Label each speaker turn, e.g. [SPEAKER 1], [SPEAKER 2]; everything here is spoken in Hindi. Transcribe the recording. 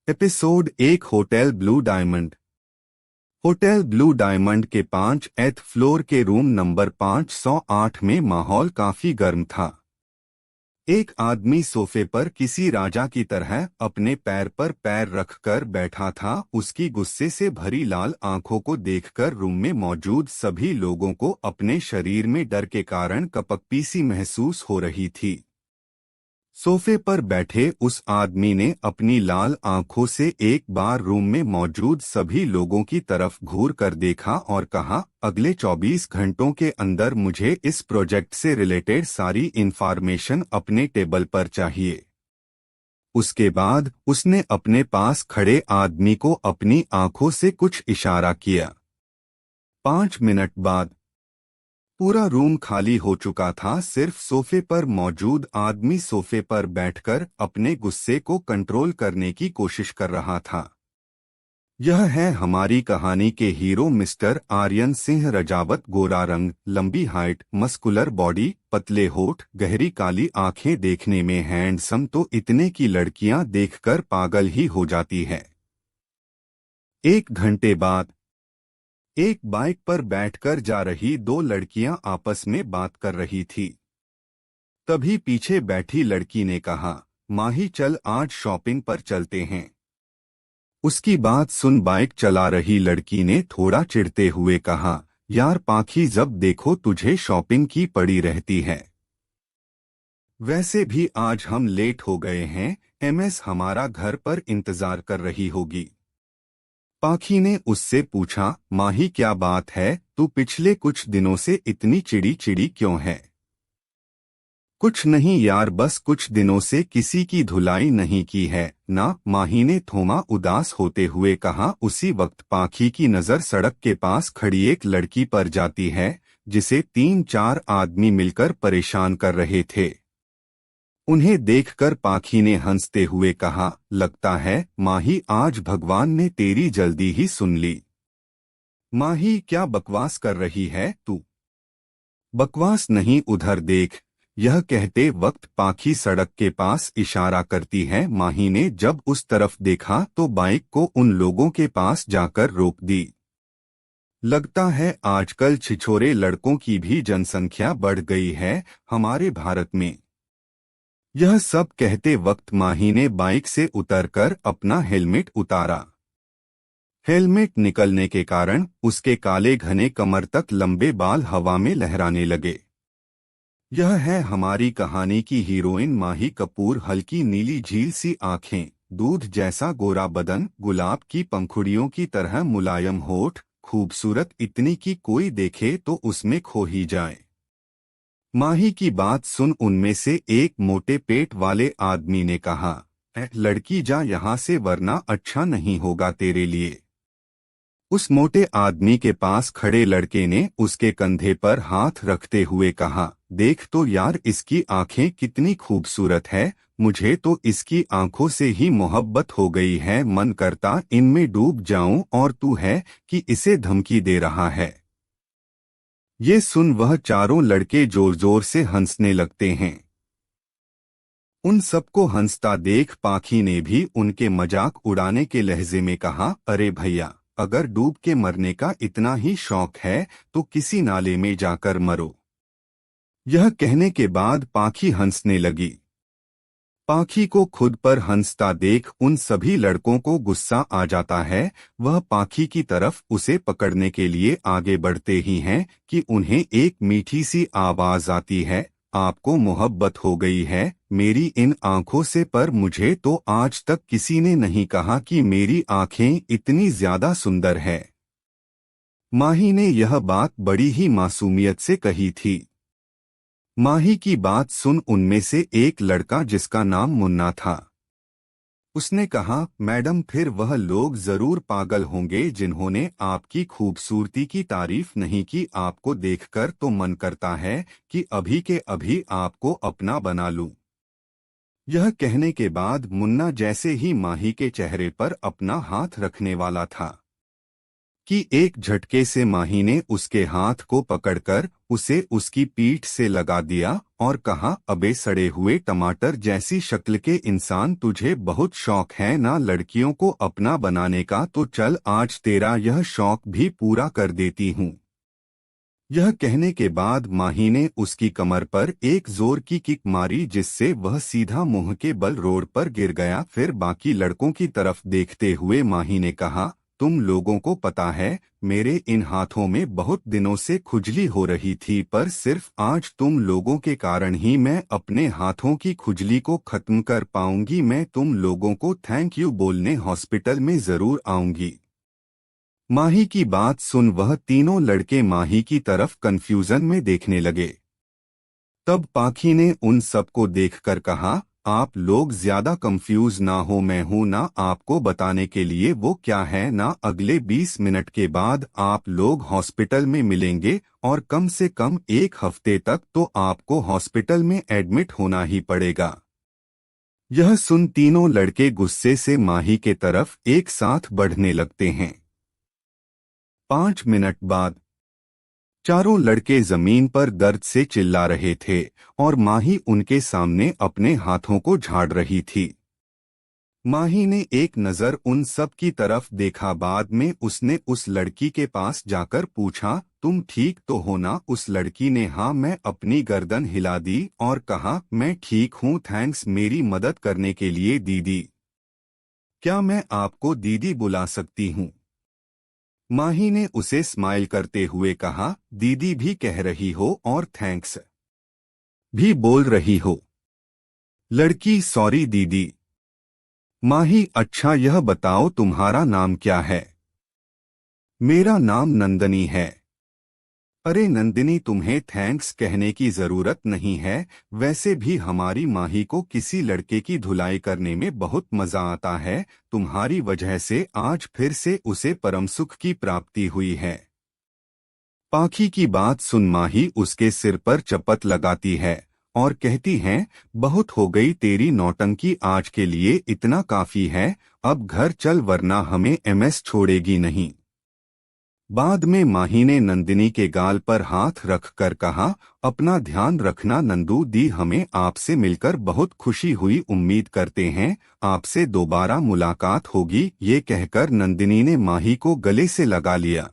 [SPEAKER 1] Episode 1 hotel blue diamond. Hotel blue diamond के 5th फ्लोर के रूम नंबर 508 में माहौल काफी गर्म था। एक आदमी सोफे पर किसी राजा की तरह अपने पैर पर पैर रखकर बैठा था। उसकी गुस्से से भरी लाल आंखों को देखकर रूम में मौजूद सभी लोगों को अपने शरीर में डर के कारण कपकपी सी महसूस हो रही थी। सोफे पर बैठे उस आदमी ने अपनी लाल आंखों से एक बार रूम में मौजूद सभी लोगों की तरफ घूर कर देखा और कहा, अगले 24 घंटों के अंदर मुझे इस प्रोजेक्ट से रिलेटेड सारी इंफॉर्मेशन अपने टेबल पर चाहिए। उसके बाद उसने अपने पास खड़े आदमी को अपनी आंखों से कुछ इशारा किया। 5 मिनट बाद पूरा रूम खाली हो चुका था। सिर्फ सोफे पर मौजूद आदमी सोफे पर बैठकर अपने गुस्से को कंट्रोल करने की कोशिश कर रहा था। यह है हमारी कहानी के हीरो मिस्टर आर्यन सिंह रजावत। गोरा रंग, लंबी हाइट, मस्कुलर बॉडी, पतले होठ, गहरी काली आंखें, देखने में हैंडसम तो इतने की लड़कियां देखकर पागल ही हो जाती है। 1 घंटे बाद एक बाइक पर बैठकर जा रही दो लड़कियां आपस में बात कर रही थी। तभी पीछे बैठी लड़की ने कहा, माही चल आज शॉपिंग पर चलते हैं। उसकी बात सुन बाइक चला रही लड़की ने थोड़ा चिढ़ते हुए कहा, यार पाखी जब देखो तुझे शॉपिंग की पड़ी रहती है। वैसे भी आज हम लेट हो गए हैं, एमएस हमारा घर पर इंतजार कर रही होगी। पाखी ने उससे पूछा, माही क्या बात है, तू पिछले कुछ दिनों से इतनी चिड़ी चिड़ी क्यों है? कुछ नहीं यार, बस कुछ दिनों से किसी की धुलाई नहीं की है ना, माही ने थोड़ा उदास होते हुए कहा। उसी वक्त पाखी की नजर सड़क के पास खड़ी एक लड़की पर जाती है जिसे 3-4 आदमी मिलकर परेशान कर रहे थे। उन्हें देखकर पाखी ने हंसते हुए कहा, लगता है माही आज भगवान ने तेरी जल्दी ही सुन ली। माही क्या बकवास कर रही है तू? बकवास नहीं, उधर देख। यह कहते वक्त पाखी सड़क के पास इशारा करती है। माही ने जब उस तरफ देखा तो बाइक को उन लोगों के पास जाकर रोक दी। लगता है आजकल छिछोरे लड़कों की भी जनसंख्या बढ़ गई है हमारे भारत में। यह सब कहते वक्त माही ने बाइक से उतरकर अपना हेलमेट उतारा। हेलमेट निकलने के कारण उसके काले घने कमर तक लंबे बाल हवा में लहराने लगे। यह है हमारी कहानी की हीरोइन माही कपूर। हल्की नीली झील सी आंखें, दूध जैसा गोरा बदन, गुलाब की पंखुड़ियों की तरह मुलायम होठ, खूबसूरत इतनी कि कोई देखे तो उसमें खो ही जाए। माही की बात सुन उनमें से एक मोटे पेट वाले आदमी ने कहा, लड़की जा यहाँ से वरना अच्छा नहीं होगा तेरे लिए। उस मोटे आदमी के पास खड़े लड़के ने उसके कंधे पर हाथ रखते हुए कहा, देख तो यार इसकी आंखें कितनी खूबसूरत है, मुझे तो इसकी आंखों से ही मोहब्बत हो गई है, मन करता इनमें डूब जाऊं और तू है कि इसे धमकी दे रहा है। ये सुन वह चारों लड़के जोर जोर से हंसने लगते हैं। उन सबको हंसता देख पाखी ने भी उनके मजाक उड़ाने के लहजे में कहा, अरे भैया, अगर डूब के मरने का इतना ही शौक है तो किसी नाले में जाकर मरो। यह कहने के बाद पाखी हंसने लगी। पाखी को खुद पर हंसता देख उन सभी लड़कों को गुस्सा आ जाता है। वह पाखी की तरफ उसे पकड़ने के लिए आगे बढ़ते ही हैं कि उन्हें एक मीठी सी आवाज आती है, आपको मोहब्बत हो गई है मेरी इन आंखों से, पर मुझे तो आज तक किसी ने नहीं कहा कि मेरी आंखें इतनी ज्यादा सुंदर है। माही ने यह बात बड़ी ही मासूमियत से कही थी। माही की बात सुन उनमें से एक लड़का जिसका नाम मुन्ना था, उसने कहा, मैडम फिर वह लोग जरूर पागल होंगे जिन्होंने आपकी खूबसूरती की तारीफ नहीं की। आपको देखकर तो मन करता है कि अभी के अभी आपको अपना बना लूं। यह कहने के बाद मुन्ना जैसे ही माही के चेहरे पर अपना हाथ रखने वाला था कि एक झटके से माही ने उसके हाथ को पकड़कर उसे उसकी पीठ से लगा दिया और कहा, अबे सड़े हुए टमाटर जैसी शक्ल के इंसान, तुझे बहुत शौक है ना लड़कियों को अपना बनाने का, तो चल आज तेरा यह शौक भी पूरा कर देती हूँ। यह कहने के बाद माही ने उसकी कमर पर एक जोर की किक मारी जिससे वह सीधा मुंह के बल रोड पर गिर गया। फिर बाकी लड़कों की तरफ देखते हुए माही ने कहा, तुम लोगों को पता है मेरे इन हाथों में बहुत दिनों से खुजली हो रही थी, पर सिर्फ आज तुम लोगों के कारण ही मैं अपने हाथों की खुजली को खत्म कर पाऊंगी। मैं तुम लोगों को थैंक यू बोलने हॉस्पिटल में जरूर आऊंगी। माही की बात सुन वह तीनों लड़के माही की तरफ कंफ्यूजन में देखने लगे। तब पाखी ने उन सबको देखकर कहा, आप लोग ज्यादा कंफ्यूज ना हो, मैं हूं ना आपको बताने के लिए वो क्या है ना। अगले 20 मिनट के बाद आप लोग हॉस्पिटल में मिलेंगे और कम से कम एक हफ्ते तक तो आपको हॉस्पिटल में एडमिट होना ही पड़ेगा। यह सुन तीनों लड़के गुस्से से माही के तरफ एक साथ बढ़ने लगते हैं। 5 मिनट बाद चारों लड़के जमीन पर दर्द से चिल्ला रहे थे और माही उनके सामने अपने हाथों को झाड़ रही थी। माही ने एक नजर उन सब की तरफ देखा, बाद में उसने उस लड़की के पास जाकर पूछा, तुम ठीक तो हो ना। उस लड़की ने हाँ, मैं अपनी गर्दन हिला दी और कहा, मैं ठीक हूँ, थैंक्स मेरी मदद करने के लिए दीदी। क्या मैं आपको दीदी बुला सकती हूँ? माही ने उसे स्माइल करते हुए कहा, दीदी भी कह रही हो और थैंक्स भी बोल रही हो। लड़की, सॉरी दीदी। माही, अच्छा यह बताओ तुम्हारा नाम क्या है? मेरा नाम नंदनी है। अरे नंदिनी, तुम्हें थैंक्स कहने की जरूरत नहीं है, वैसे भी हमारी माही को किसी लड़के की धुलाई करने में बहुत मजा आता है। तुम्हारी वजह से आज फिर से उसे परम सुख की प्राप्ति हुई है। पाखी की बात सुन माही उसके सिर पर चपत लगाती है और कहती है, बहुत हो गई तेरी नौटंकी, आज के लिए इतना काफी है, अब घर चल वरना हमें एमएस छोड़ेगी नहीं। बाद में माही ने नंदिनी के गाल पर हाथ रख कर कहा, अपना ध्यान रखना नंदू दी, हमें आपसे मिलकर बहुत खुशी हुई, उम्मीद करते हैं आपसे दोबारा मुलाकात होगी। ये कहकर नंदिनी ने माही को गले से लगा लिया।